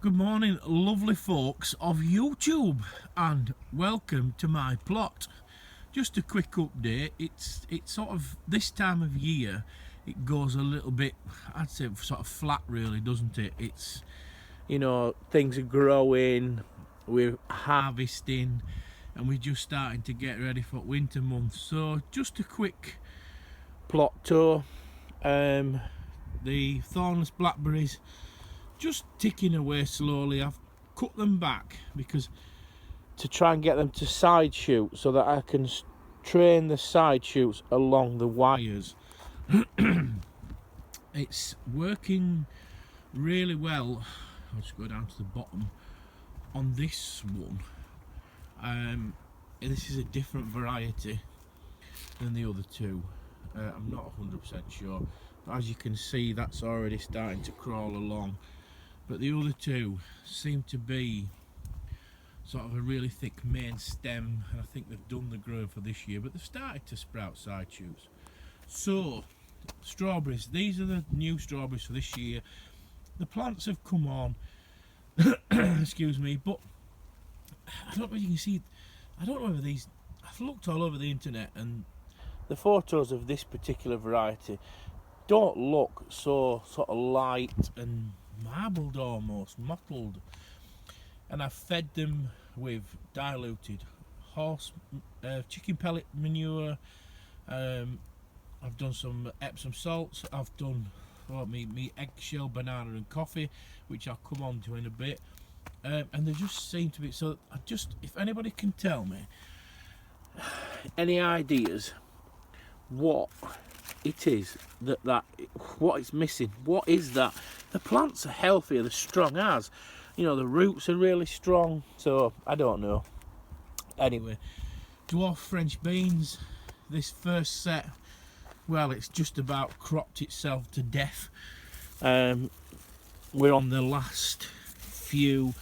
Good morning, lovely folks of YouTube, and welcome to my plot. Just a quick update. It's sort of this time of year it goes a little bit, I'd say, sort of flat, really, doesn't it? It's, you know, things are growing, we're harvesting, and we're just starting to get ready for winter months. So just a quick plot tour. The thornless blackberries just ticking away slowly. I've cut them back because to try and get them to side shoot so that I can train the side shoots along the wires. It's working really well. I'll just go down to the bottom on this one. This is a different variety than the other two. I'm not 100% sure, but as you can see, that's already starting to crawl along. But the other two seem to be sort of a really thick main stem, and I think they've done the growing for this year, but they've started to sprout side shoots. So, strawberries, these are the new strawberries for this year. The plants have come on, excuse me, but I don't know if you can see, I don't know whether these, I've looked all over the internet, and the photos of this particular variety don't look so sort of light and marbled, almost mottled. And I've fed them with diluted chicken pellet manure. I've done some Epsom salts. I've done me eggshell, banana and coffee, which I'll come on to in a bit. And they just seem to be, so I just, if anybody can tell me any ideas what it is that what it's missing, what is that? The plants are healthier, they're strong as, you know, the roots are really strong, so I don't know. Anyway, dwarf French beans, this first set, well, it's just about cropped itself to death. We're on the last few,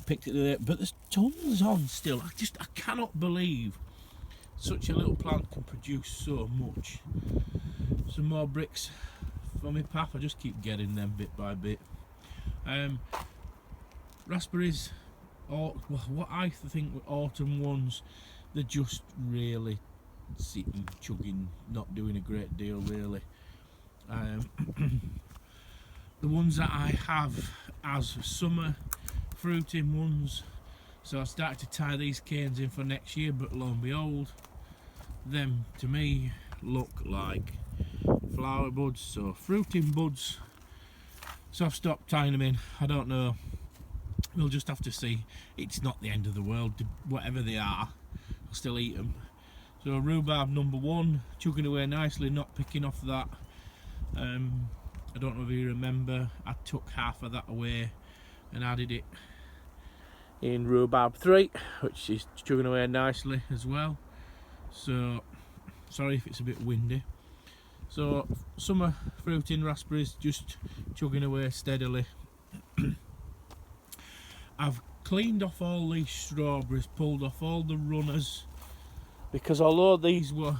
picked it there, but there's tons on still. I cannot believe such a little plant can produce so much. Some more bricks for my path. I just keep getting them bit by bit. Raspberries, or what I think were autumn ones, they're just really sitting, chugging, not doing a great deal really. The ones that I have as summer fruiting ones, so I started to tie these canes in for next year, but lo and behold, them to me look like flower buds, so fruiting buds. So I've stopped tying them in. I don't know, we'll just have to see. It's not the end of the world, whatever they are, I'll still eat them. So rhubarb number one, chugging away nicely, not picking off that. I don't know if you remember, I took half of that away and added it in rhubarb 3, which is chugging away nicely as well. So sorry if it's a bit windy. So summer fruiting raspberries just chugging away steadily. I've cleaned off all these strawberries, pulled off all the runners, because although these were,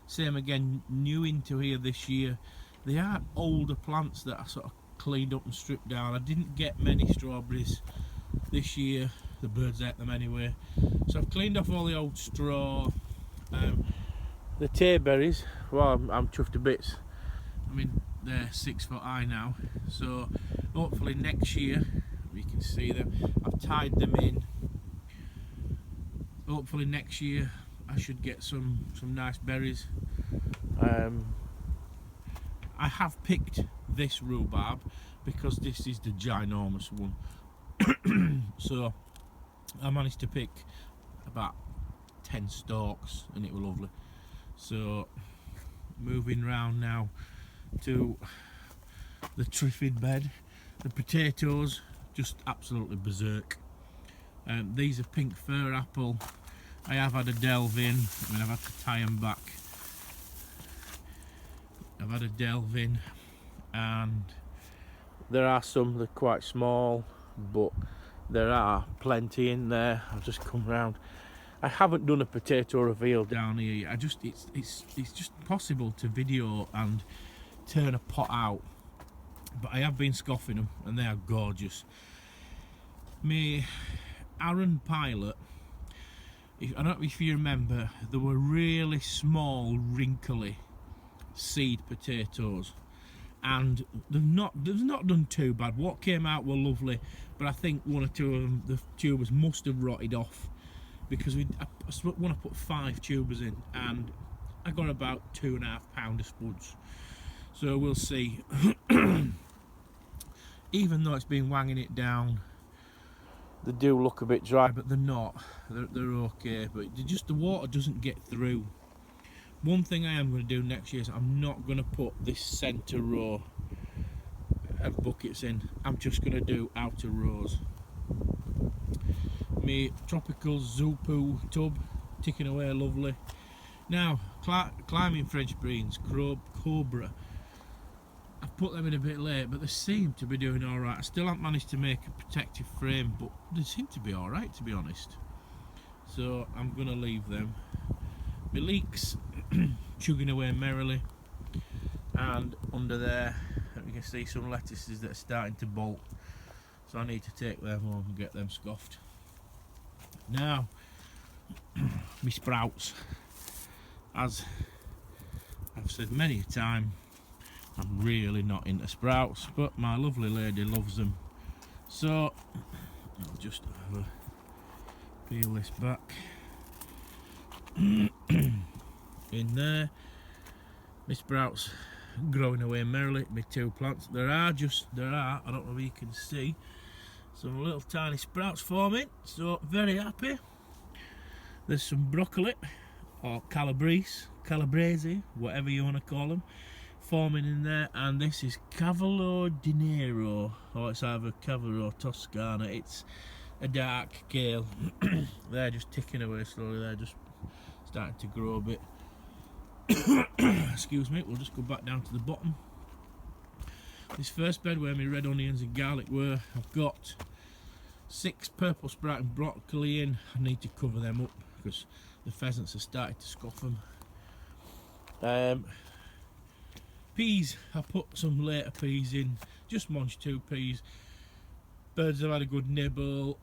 same again, new into here this year, they are older plants that I sort of cleaned up and stripped down. I didn't get many strawberries this year, the birds ate them anyway, so I've cleaned off all the old straw. The tayberries, well, I'm chuffed to bits. I mean, they're 6 foot high now, so hopefully next year we can see them. I've tied them in. Hopefully next year I should get some nice berries. I have picked this rhubarb because this is the ginormous one. So I managed to pick about 10 stalks and it was lovely. So moving round now to the triffid bed. The potatoes, just absolutely berserk. These are pink fir apple. I have had a delve in, I mean, I've had to tie them back. I've had a delve in, and there are some that are quite small, but there are plenty in there. I've just come round. I haven't done a potato reveal down here yet. It's just possible to video and turn a pot out, but I have been scoffing them and they are gorgeous. My Aaron Pilot, I don't know if you remember, there were really small, wrinkly seed potatoes, and they've not done too bad. What came out were lovely, but I think one or two of them, the tubers must have rotted off, because I want to put 5 tubers in, and I got about 2.5 pound of spuds. So we'll see. Even though it's been wanging it down, they do look a bit dry, but they're not. They're okay, but the water doesn't get through. One thing I am going to do next year is I'm not going to put this centre row of buckets in. I'm just going to do outer rows. My tropical Zupu tub ticking away lovely. Now, climbing French beans, Cobra. I've put them in a bit late, but they seem to be doing alright. I still haven't managed to make a protective frame, but they seem to be alright, to be honest. So I'm going to leave them. My leeks chugging away merrily, and under there you can see some lettuces that are starting to bolt, so I need to take them home and get them scoffed. Now, my sprouts, as I've said many a time, I'm really not into sprouts, but my lovely lady loves them, so I'll just have a peel this back. In there, my sprouts growing away merrily. My 2 plants, there are, I don't know if you can see, some little tiny sprouts forming, so very happy. There's some broccoli, or calabrese, whatever you want to call them, forming in there, and this is Cavallo di Nero, or it's either Cavallo Toscana. It's a dark kale. They're just ticking away slowly, they're just starting to grow a bit. Excuse me, we'll just go back down to the bottom. This first bed where my red onions and garlic were, I've got 6 purple sprouting broccoli in. I need to cover them up because the pheasants have started to scoff them. Peas, I put some later peas in, just munched 2 peas. Birds have had a good nibble.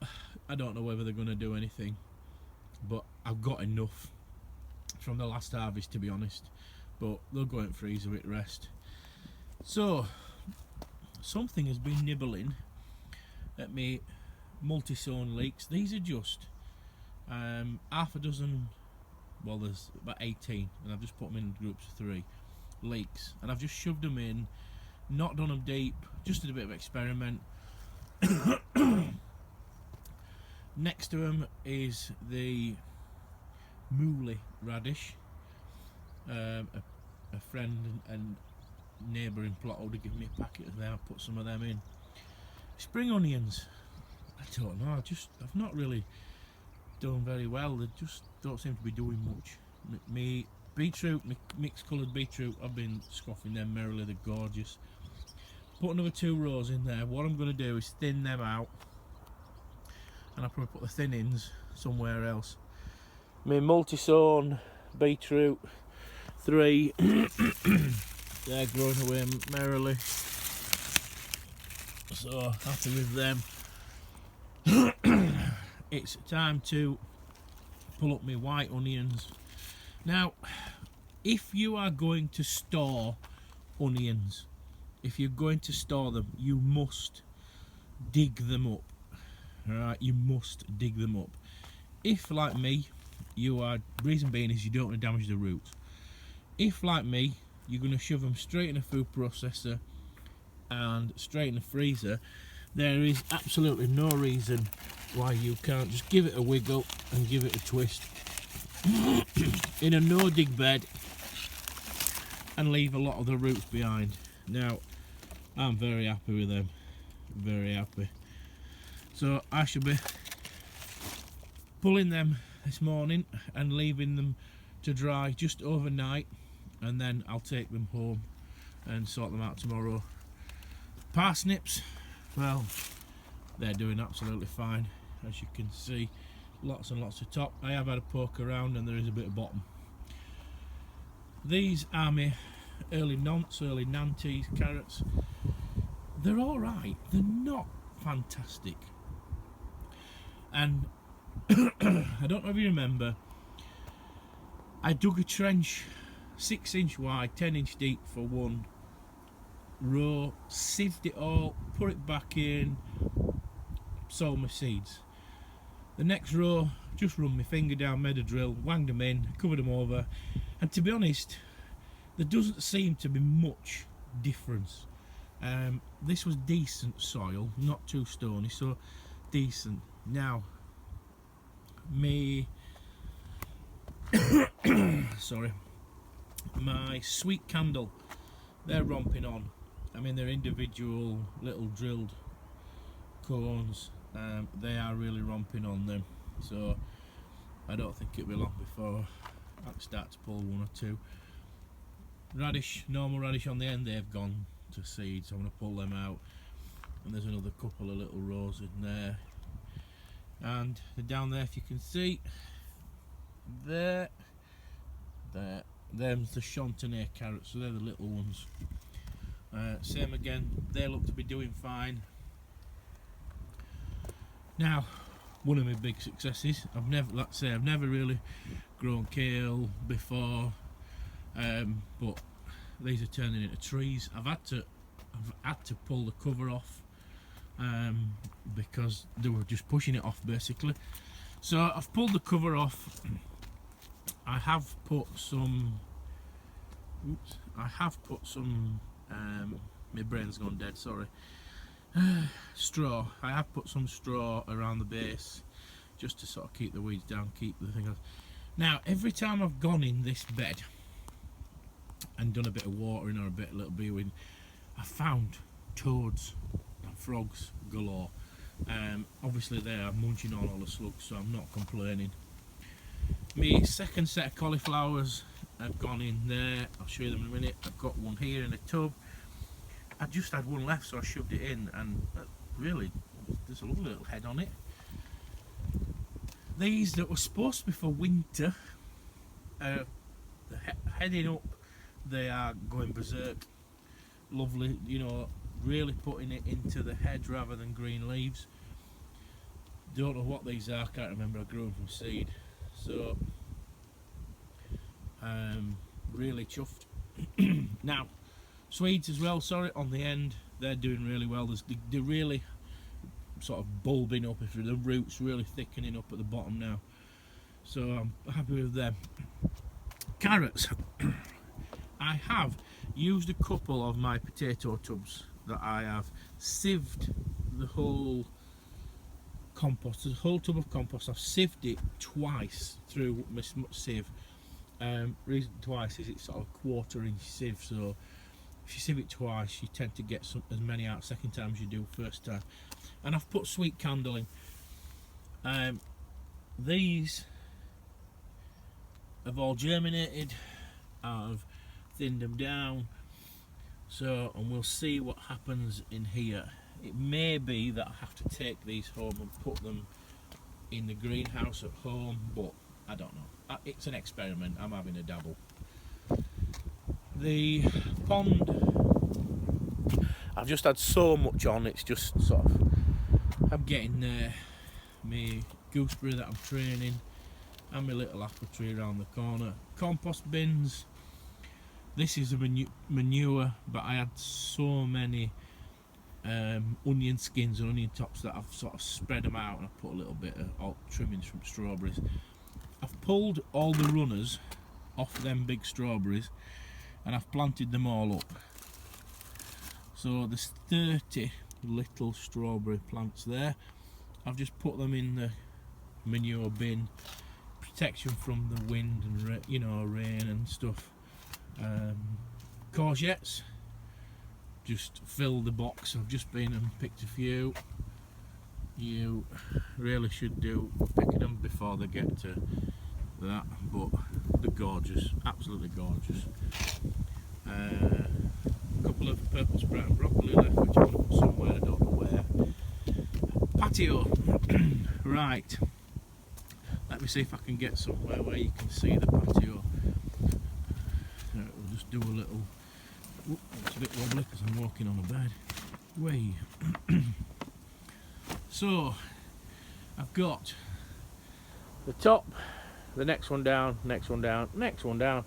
I don't know whether they're going to do anything, but I've got enough from the last harvest, to be honest, but they'll go in freezer with rest. So something has been nibbling at me multi-sown leeks. These are just half a dozen, well there's about 18, and I've just put them in groups of 3 leeks, and I've just shoved them in, not done them deep, just did a bit of experiment. Next to them is the Mooley radish. A friend and neighbouring plot would have given me a packet of them. I put some of them in. Spring onions, I don't know, I've not really done very well. They just don't seem to be doing much. Me beetroot, me mixed coloured beetroot, I've been scoffing them merrily, they're gorgeous. Put another 2 rows in there. What I'm going to do is thin them out, and I'll probably put the thin-ins somewhere else. My multi-sown beetroot, 3, they're growing away merrily, so happy with them. It's time to pull up my white onions. Now, if you are going to store onions, if you're going to store them, you must dig them up. Alright, you must dig them up. If, like me, reason being is you don't want to damage the roots. If, like me, you're going to shove them straight in a food processor and straight in the freezer, there is absolutely no reason why you can't just give it a wiggle and give it a twist in a no-dig bed and leave a lot of the roots behind. Now, I'm very happy with them, very happy. So I should be pulling them this morning and leaving them to dry just overnight, and then I'll take them home and sort them out tomorrow. Parsnips, well, they're doing absolutely fine, as you can see. Lots and lots of top. I have had a poke around and there is a bit of bottom. These are my early nonce, early nantes, carrots. They're alright, they're not fantastic. And I don't know if you remember, I dug a trench 6-inch wide, 10-inch deep for one row, sieved it all, put it back in, sowed my seeds. The next row, just run my finger down, made a drill, wanged them in, covered them over, and to be honest, there doesn't seem to be much difference. This was decent soil, not too stony, so decent. Now, sorry, my sweet candle, they're romping on. I mean, they're individual little drilled cones. They are really romping on them, so I don't think it'll be long before I can start to pull one or two. Radish, normal radish on the end, they've gone to seed, so I'm going to pull them out. And there's another couple of little rows in there. And down there, if you can see, them's the Chantenay carrots, so they're the little ones. Same again, they look to be doing fine. Now, one of my big successes, I've never really grown kale before, but these are turning into trees. I've had to pull the cover off because they were just pushing it off basically. So I've pulled the cover off. I have put some. My brain's gone dead. Sorry. Straw. I have put some straw around the base just to sort of keep the weeds down, keep the thing off. Now, every time I've gone in this bed and done a bit of watering or a little viewing, I've found toads and frogs galore. Obviously they are munching on all the slugs, so I'm not complaining. My second set of cauliflowers have gone in there. I'll show you them in a minute. I've got one here in a tub. I just had one left, so I shoved it in, and really, there's a lovely little head on it. These that were supposed to be for winter, heading up, they are going berserk. Lovely, you know, really putting it into the head rather than green leaves. Don't know what these are, can't remember, I grew them from seed. So, really chuffed. Now, Swedes as well, sorry, on the end, they're doing really well. They're really sort of bulbing up, if the roots really thickening up at the bottom now. So I'm happy with them. Carrots. I have used a couple of my potato tubs that I have sieved the whole compost, the whole tub of compost. I've sieved it twice through my sieve. Reason twice is it's sort of a 1/4 inch sieve, so if you sieve it twice, you tend to get as many out second time as you do first time. And I've put sweet candle in. These have all germinated. I've thinned them down. So, and we'll see what happens in here. It may be that I have to take these home and put them in the greenhouse at home, but I don't know. It's an experiment. I'm having a dabble. The pond, I've just had so much on, it's just sort of, I'm getting there. My gooseberry that I'm training, and my little apple tree around the corner. Compost bins, this is a manure, but I had so many onion skins and onion tops that I've sort of spread them out, and I put a little bit of trimmings from strawberries. I've pulled all the runners off them big strawberries, and I've planted them all up. So there's 30 little strawberry plants there. I've just put them in the manure bin, protection from the wind and rain and stuff. Courgettes, just fill the box. I've just been and picked a few. You really should do picking them before they get to that, but they're gorgeous, absolutely gorgeous. A couple of purple sprout and broccoli left, which I'm going to put somewhere, I don't know where. Patio. Right, let me see if I can get somewhere where you can see the patio. We'll just do a little, it's a bit wobbly because I'm walking on a bed. Way. So, I've got the top, the next one down, next one down, next one down,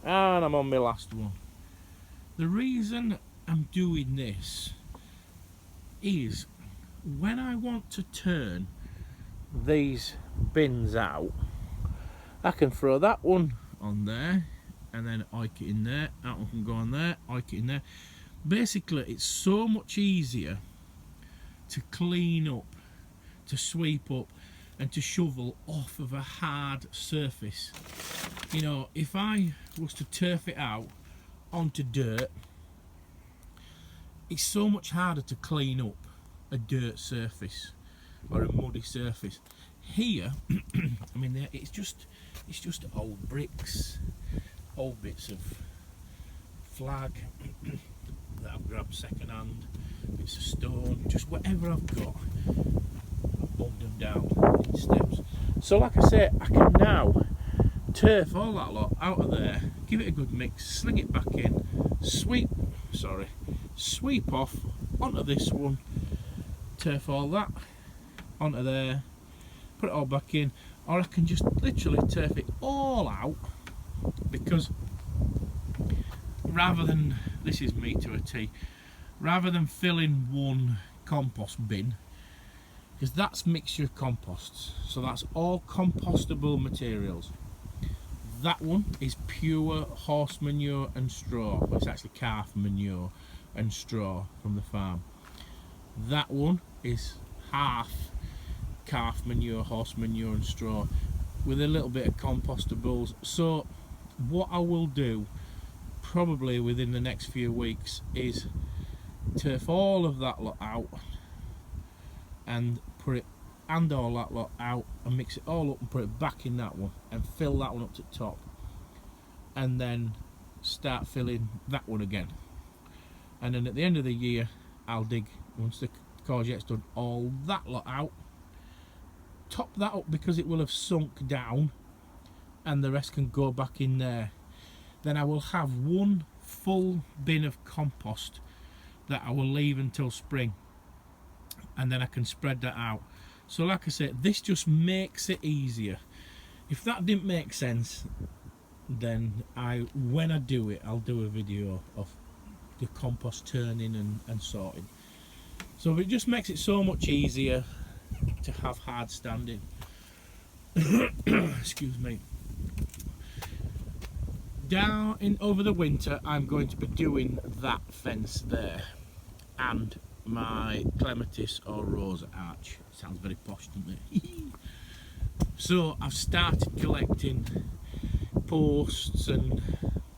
and I'm on my last one. The reason I'm doing this is when I want to turn these bins out, I can throw that one on there and then oik it in there, that one can go on there, oik it in there. Basically it's so much easier to clean up, to sweep up and to shovel off of a hard surface. You know, if I was to turf it out onto dirt, it's so much harder to clean up a dirt surface or a muddy surface. Here, I mean, it's just old bricks, old bits of flag that I've grabbed second hand, bits of stone, just whatever I've got, I've bumped them down in steps. So like I say, I can now turf all that lot out of there, give it a good mix, sling it back in, sweep off onto this one, turf all that onto there, put it all back in, or I can just literally turf it all out, because rather than, this is me to a T, rather than filling one compost bin, because that's mixture of composts, so that's all compostable materials. That one is pure horse manure and straw. Well, it's actually calf manure and straw from the farm. That one is half calf manure, horse manure and straw with a little bit of compostables. So what I will do probably within the next few weeks is turf all of that lot out and put it, and all that lot out, and mix it all up and put it back in that one and fill that one up to the top, and then start filling that one again. And then at the end of the year I'll dig, once the courgette's done, all that lot out, top that up because it will have sunk down, and the rest can go back in there. Then I will have one full bin of compost that I will leave until spring, and then I can spread that out. So like I said, this just makes it easier. If that didn't make sense, then when I do it, I'll do a video of the compost turning and sorting. So it just makes it so much easier to have hard standing. Excuse me. Down in over the winter, I'm going to be doing that fence there and my clematis or rose arch. Sounds very posh, doesn't it? So I've started collecting posts and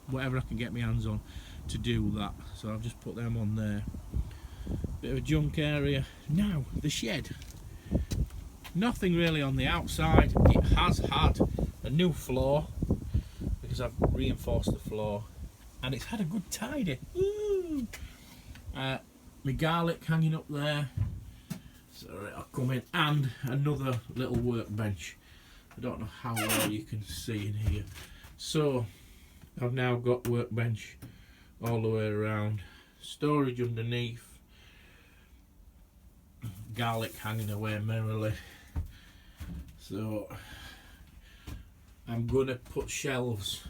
whatever I can get my hands on to do that. So I've just put them on there. Bit of a junk area. Now the shed. Nothing really on the outside. It has had a new floor because I've reinforced the floor, and it's had a good tidy. My garlic hanging up there, sorry, I'll come in, and another little workbench. I don't know how well you can see in here. So I've now got workbench all the way around, storage underneath, garlic hanging away merrily. So I'm gonna put shelves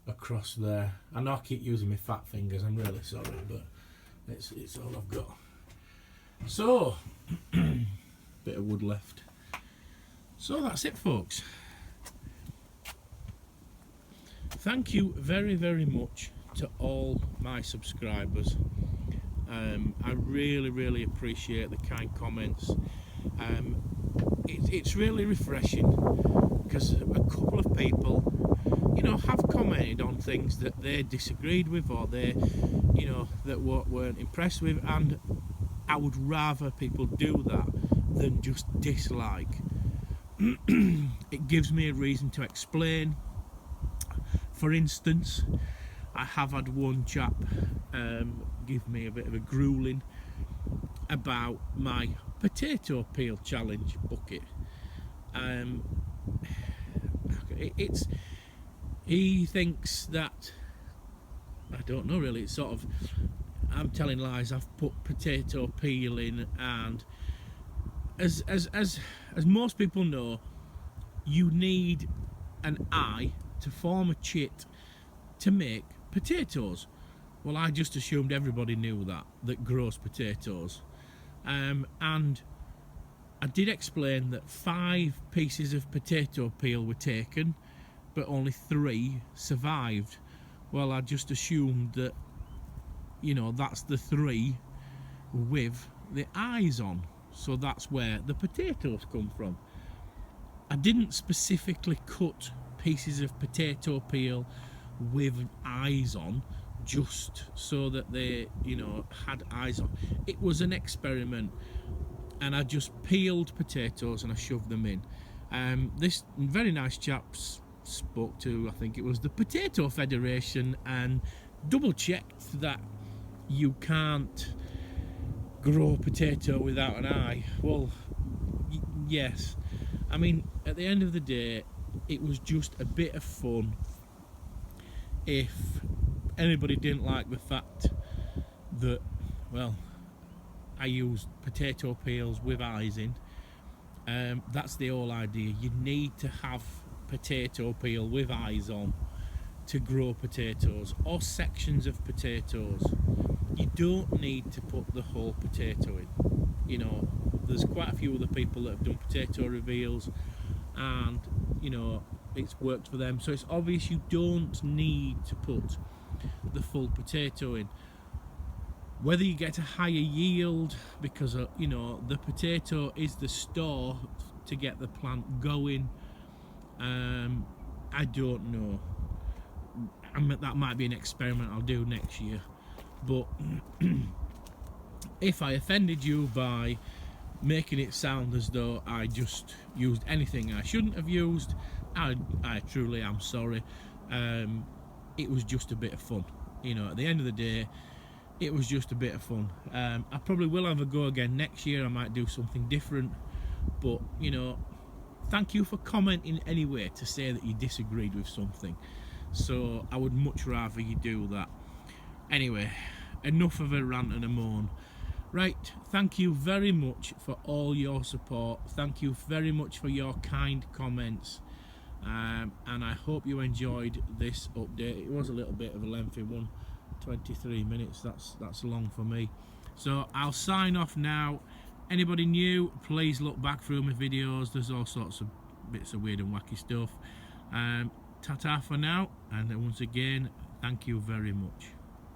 across there. I know I keep using my fat fingers, I'm really sorry, but it's all I've got. So bit of wood left. So that's it, folks. Thank you very, very much to all my subscribers. I really, really appreciate the kind comments. It's really refreshing because a couple of people, you know, have commented on things that they disagreed with, or they, you know, that weren't impressed with, and I would rather people do that than just dislike. It gives me a reason to explain. For instance, I have had one chap give me a bit of a grueling about my potato peel challenge bucket. He thinks that, I don't know really, it's sort of, I'm telling lies. I've put potato peeling and as most people know, you need an eye to form a chit to make potatoes. Well, I just assumed everybody knew that grows potatoes, and I did explain that 5 pieces of potato peel were taken, but only 3 survived. Well, I just assumed that, you know, that's the 3 with the eyes on, so that's where the potatoes come from. I didn't specifically cut pieces of potato peel with eyes on just so that they, you know, had eyes on. It was an experiment, and I just peeled potatoes and I shoved them in. This very nice chap spoke to, I think it was the Potato Federation, and double checked that you can't grow potato without an eye. Well, yes. I mean, at the end of the day, it was just a bit of fun. If anybody didn't like the fact that, well, I used potato peels with eyes in, that's the whole idea. You need to have potato peel with eyes on to grow potatoes, or sections of potatoes. You don't need to put the whole potato in. You know, there's quite a few other people that have done potato reveals, and, you know, it's worked for them, so it's obvious you don't need to put the full potato in. Whether you get a higher yield because, you know, the potato is the store to get the plant going, I don't know. That might be an experiment I'll do next year. But if I offended you by making it sound as though I just used anything I shouldn't have used, I truly am sorry. It was just a bit of fun. You know, at the end of the day, it was just a bit of fun. I probably will have a go again next year. I might do something different, but, you know, thank you for commenting anyway to say that you disagreed with something. So I would much rather you do that. Anyway, enough of a rant and a moan. Right, thank you very much for all your support. Thank you very much for your kind comments, and I hope you enjoyed this update. It was a little bit of a lengthy one, 23 minutes, that's long for me. So I'll sign off now. Anybody new, please look back through my videos. There's all sorts of bits of weird and wacky stuff. Ta-ta for now, and once again, thank you very much.